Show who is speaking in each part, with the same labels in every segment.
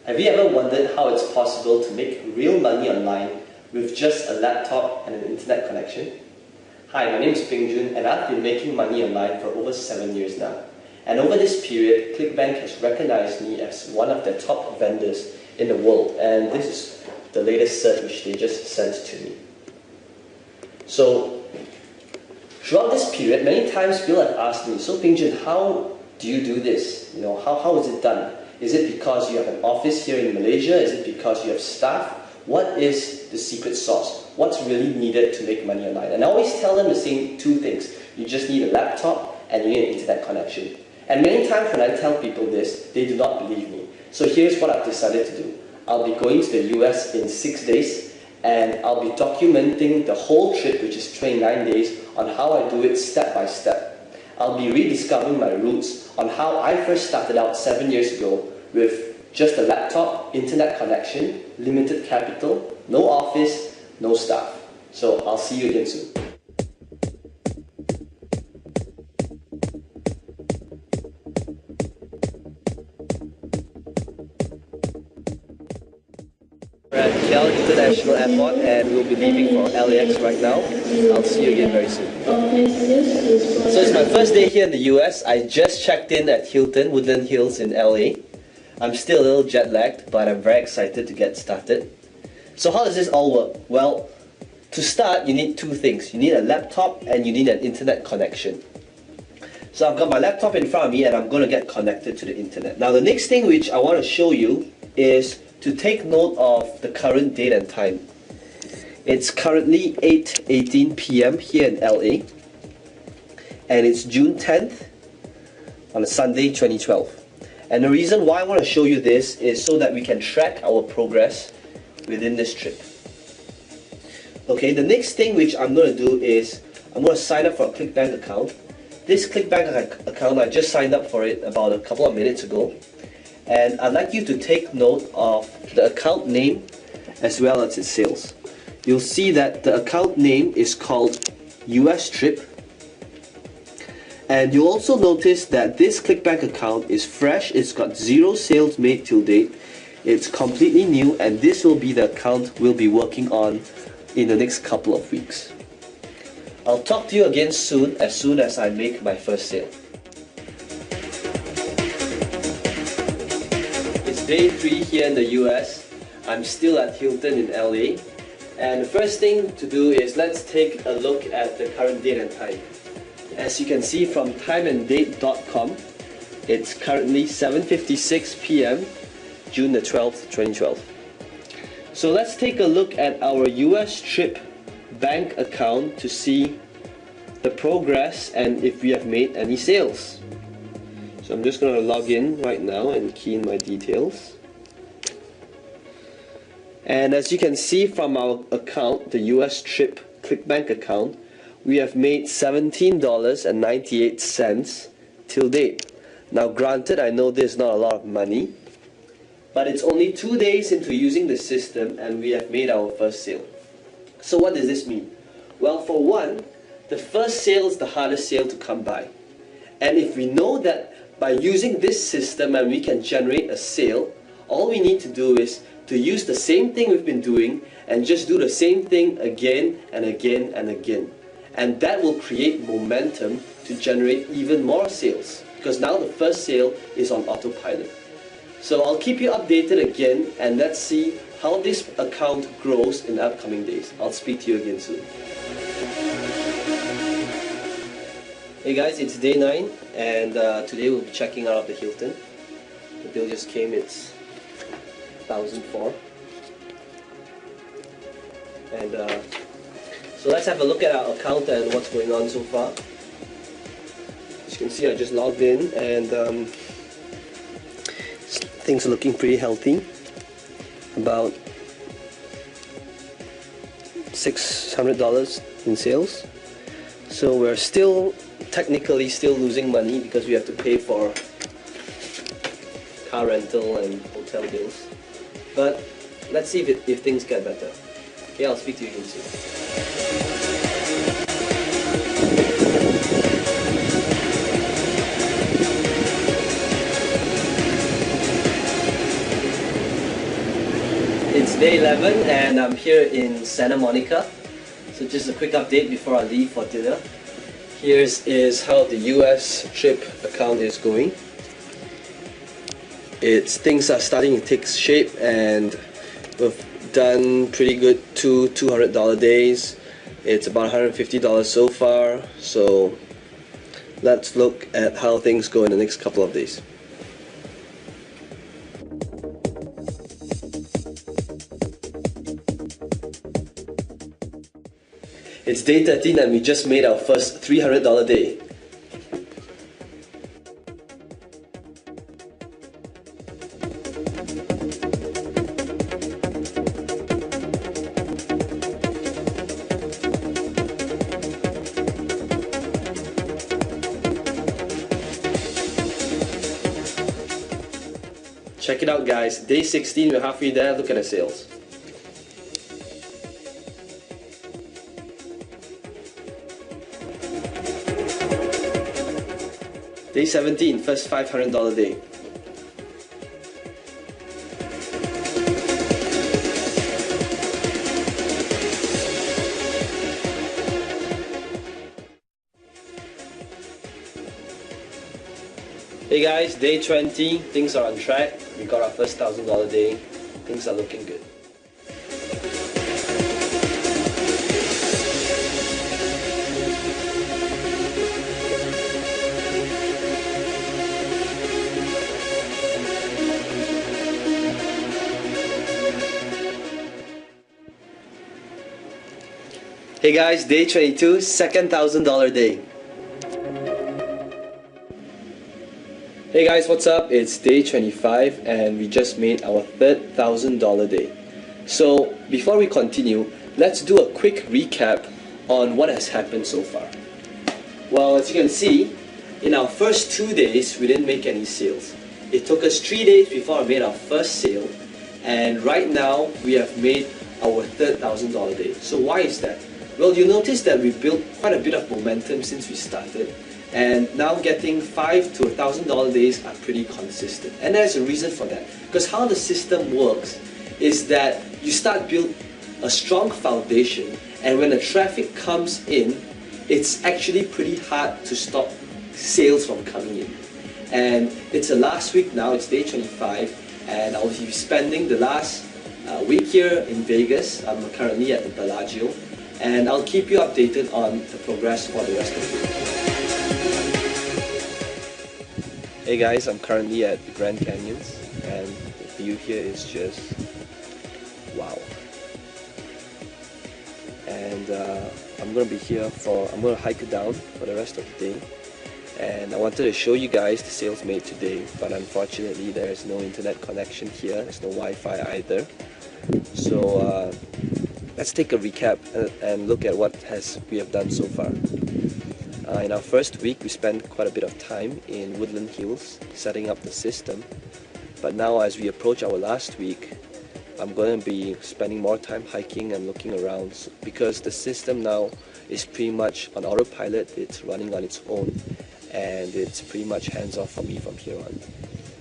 Speaker 1: Have you ever wondered how it's possible to make real money online with just a laptop and an internet connection? Hi, my name is Ping Jun and I've been making money online for over 7 years now. And over this period, ClickBank has recognized me as one of their top vendors in the world, and this is the latest cert which they just sent to me. So, throughout this period, many times people have asked me, so Ping Jun, how do you do this? How is it done? Is it because you have an office here in Malaysia? Is it because you have staff? What is the secret sauce? What's really needed to make money online? And I always tell them the same two things. You just need a laptop and you need an internet connection. And many times when I tell people this, they do not believe me. So here's what I've decided to do. I'll be going to the US in 6 days, and I'll be documenting the whole trip, which is 29 days, on how I do it step by step. I'll be rediscovering my roots on how I first started out 7 years ago with just a laptop, internet connection, limited capital, no office, no staff. So I'll see you again soon. We're at KL International Airport and we'll be leaving for LAX right now. I'll see you again very soon. So it's my first day here in the US. I just checked in at Hilton, Woodland Hills in LA. I'm still a little jet lagged, but I'm very excited to get started. So how does this all work? Well, to start you need two things. You need a laptop and you need an internet connection. So I've got my laptop in front of me and I'm going to get connected to the internet. Now the next thing which I want to show you is to take note of the current date and time. It's currently 8:18 p.m. here in LA, and it's June 10th on a Sunday 2012. And the reason why I want to show you this is so that we can track our progress within this trip. Okay, the next thing which I'm going to do is I'm going to sign up for a ClickBank account. This ClickBank account, I just signed up for it about a couple of minutes ago. And I'd like you to take note of the account name as well as its sales. You'll see that the account name is called US Trip. And you'll also notice that this ClickBank account is fresh. It's got 0 sales made till date. It's completely new, and this will be the account we'll be working on in the next couple of weeks. I'll talk to you again soon as I make my first sale. Day 3 here in the US. I'm still at Hilton in LA, and the first thing to do is let's take a look at the current date and time. As you can see from timeanddate.com, it's currently 7:56 p.m. June the 12th, 2012. So let's take a look at our US Trip bank account to see the progress and if we have made any sales. So I'm just going to log in right now and key in my details. And as you can see from our account, the US Trip ClickBank account, we have made $17.98 till date. Now granted, I know this is not a lot of money, but it's only 2 days into using the system and we have made our first sale. So what does this mean? Well, for one, the first sale is the hardest sale to come by. And if we know that by using this system and we can generate a sale, all we need to do is to use the same thing we've been doing and just do the same thing again and again and again. And that will create momentum to generate even more sales, because now the first sale is on autopilot. So I'll keep you updated again, and let's see how this account grows in the upcoming days. I'll speak to you again soon. Hey guys, it's day 9 and today we'll be checking out of the Hilton. The bill just came, it's 1,004. And so let's have a look at our account and what's going on so far. As you can see, I just logged in and things are looking pretty healthy. About $600 in sales. So we're technically still losing money because we have to pay for car rental and hotel bills. But let's see if things get better. Okay, I'll speak to you again soon. It's day 11 and I'm here in Santa Monica. So just a quick update before I leave for dinner. Here is how the US trip account is going. Things are starting to take shape and we've done pretty good $200 days. It's about $150 so far. So let's look at how things go in the next couple of days. It's day 13 and we just made our first $300 day. Check it out guys, day 16, we're halfway there, look at the sales. Day 17, first $500 day. Hey guys, day 20, things are on track. We got our first $1,000 day. Things are looking good. Hey guys, day 22, second $1,000 day. Hey guys, what's up? It's day 25 and we just made our third $1,000 day. So before we continue, let's do a quick recap on what has happened so far. Well, as you can see, in our first 2 days, we didn't make any sales. It took us 3 days before we made our first sale, and right now we have made our third $1,000 day. So why is that? Well, you notice that we built quite a bit of momentum since we started, and now getting $5 to $1,000 days are pretty consistent. And there's a reason for that. Because how the system works is that you start build a strong foundation, and when the traffic comes in, it's actually pretty hard to stop sales from coming in. And it's the last week now, it's day 25, and I'll be spending the last week here in Vegas. I'm currently at the Bellagio, and I'll keep you updated on the progress for the rest of the week. Hey guys, I'm currently at the Grand Canyons, and the view here is just wow. And I'm gonna be here I'm gonna hike it down for the rest of the day. And I wanted to show you guys the sales made today, but unfortunately there is no internet connection here. There's no Wi-Fi either. So let's take a recap and look at what we have done so far. In our first week, we spent quite a bit of time in Woodland Hills setting up the system. But now as we approach our last week, I'm going to be spending more time hiking and looking around, because the system now is pretty much on autopilot. It's running on its own, and it's pretty much hands-off for me from here on.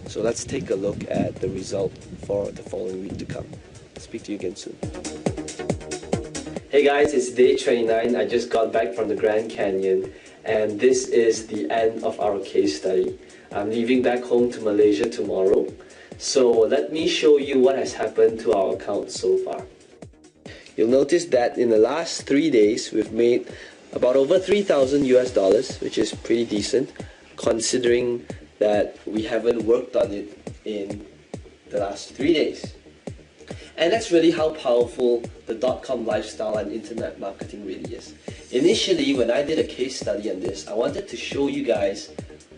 Speaker 1: So let's take a look at the result for the following week to come. Speak to you again soon. Hey guys, it's day 29. I just got back from the Grand Canyon, and this is the end of our case study. I'm leaving back home to Malaysia tomorrow. So let me show you what has happened to our account so far. You'll notice that in the last 3 days, we've made about over $3,000 US, which is pretty decent, considering that we haven't worked on it in the last 3 days. And that's really how powerful the .com lifestyle and internet marketing really is. Initially, when I did a case study on this, I wanted to show you guys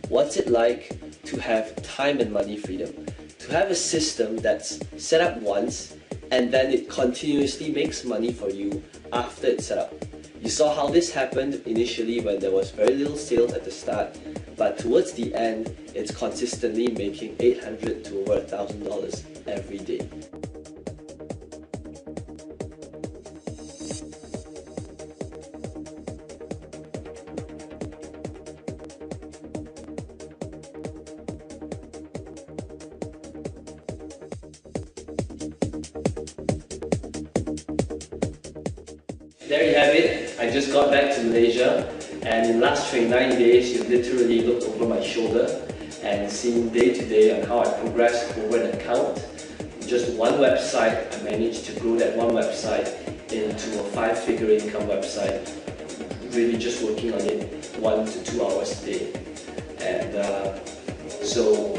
Speaker 1: what's it like to have time and money freedom. To have a system that's set up once and then it continuously makes money for you after it's set up. You saw how this happened initially when there was very little sales at the start, but towards the end, it's consistently making $800 to over $1,000 every day. there you have it. I just got back to Malaysia, and in the last 29 days, you literally looked over my shoulder and seen day to day on how I progressed over an account. Just one website, I managed to grow that one website into a 5-figure income website, really just working on it 1 to 2 hours a day.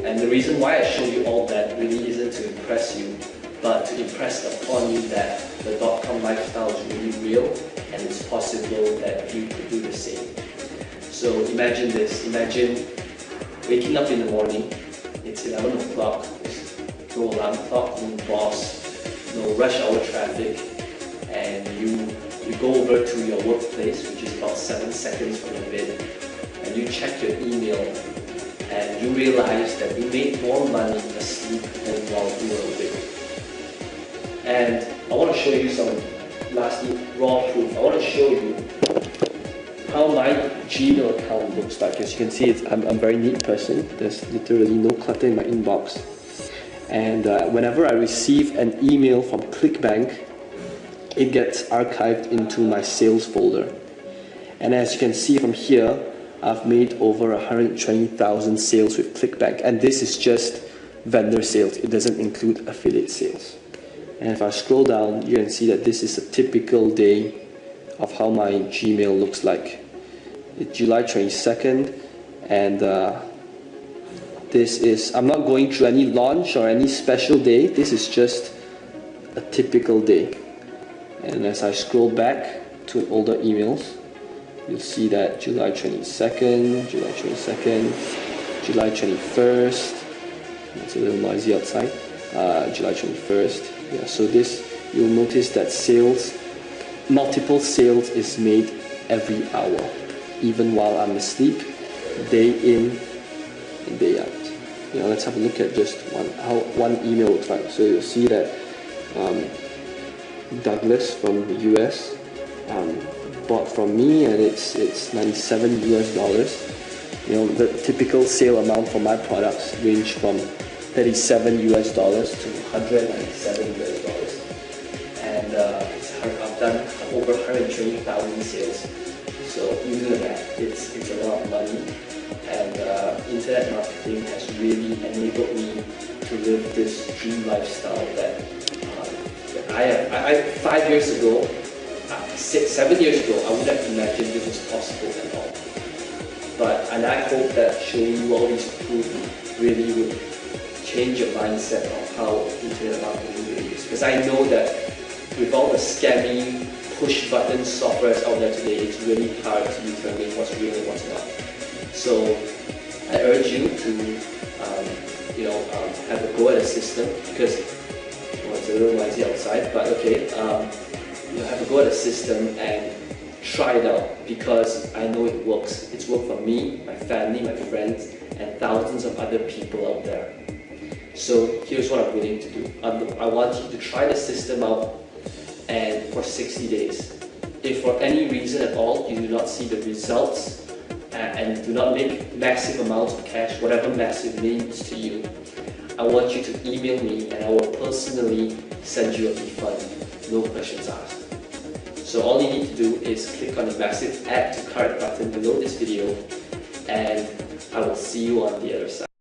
Speaker 1: And the reason why I show you all that really isn't to impress you, but to impress upon you that the .com lifestyle is really real and it's possible that you could do the same. So imagine this, imagine waking up in the morning, it's 11 o'clock, there's no alarm clock, no boss, no rush hour traffic, and you go over to your workplace, which is about 7 seconds from your bed, and you check your email, and you realize that you made more money asleep than while you were awake. And I want to show you some lastly raw proof. I want to show you how my Gmail account looks like. As you can see, I'm a very neat person. There's literally no clutter in my inbox. And whenever I receive an email from ClickBank, it gets archived into my sales folder. And as you can see from here, I've made over 120,000 sales with ClickBank, and this is just vendor sales. It doesn't include affiliate sales. And if I scroll down, you can see that this is a typical day of how my Gmail looks like. It's July 22nd, and this is, I'm not going through any launch or any special day. This is just a typical day. And as I scroll back to older emails, you'll see that July 22nd, July 22nd, July 21st, it's a little noisy outside, July 21st, yeah, so this, you'll notice that sales, multiple sales is made every hour, even while I'm asleep, day in and day out. Let's have a look at just one email looks like. So you'll see that Douglas from the US bought from me, and it's 97 US dollars. The typical sale amount for my products range from 37 US dollars to 197 US dollars, and I've done over 120,000 sales. So you do the math, it's a lot of money, and internet marketing has really enabled me to live this dream lifestyle that I 5 years ago, 7 years ago, I wouldn't have imagined this was possible at all. And I hope that showing you all these proof really would change your mindset of how internet marketing really is. Because I know that with all the scammy push button softwares out there today, it's really hard to determine what's real and what's not. So I urge you to have a go at a system, because it's a little noisy outside, but okay, have a go at a system and try it out, because I know it works. It's worked for me, my family, my friends, and thousands of other people out there. So here's what I'm willing to do. I want you to try the system out, and for 60 days. If for any reason at all you do not see the results and do not make massive amounts of cash, whatever massive means to you, I want you to email me and I will personally send you a refund, no questions asked. So all you need to do is click on the massive add to cart button below this video, and I will see you on the other side.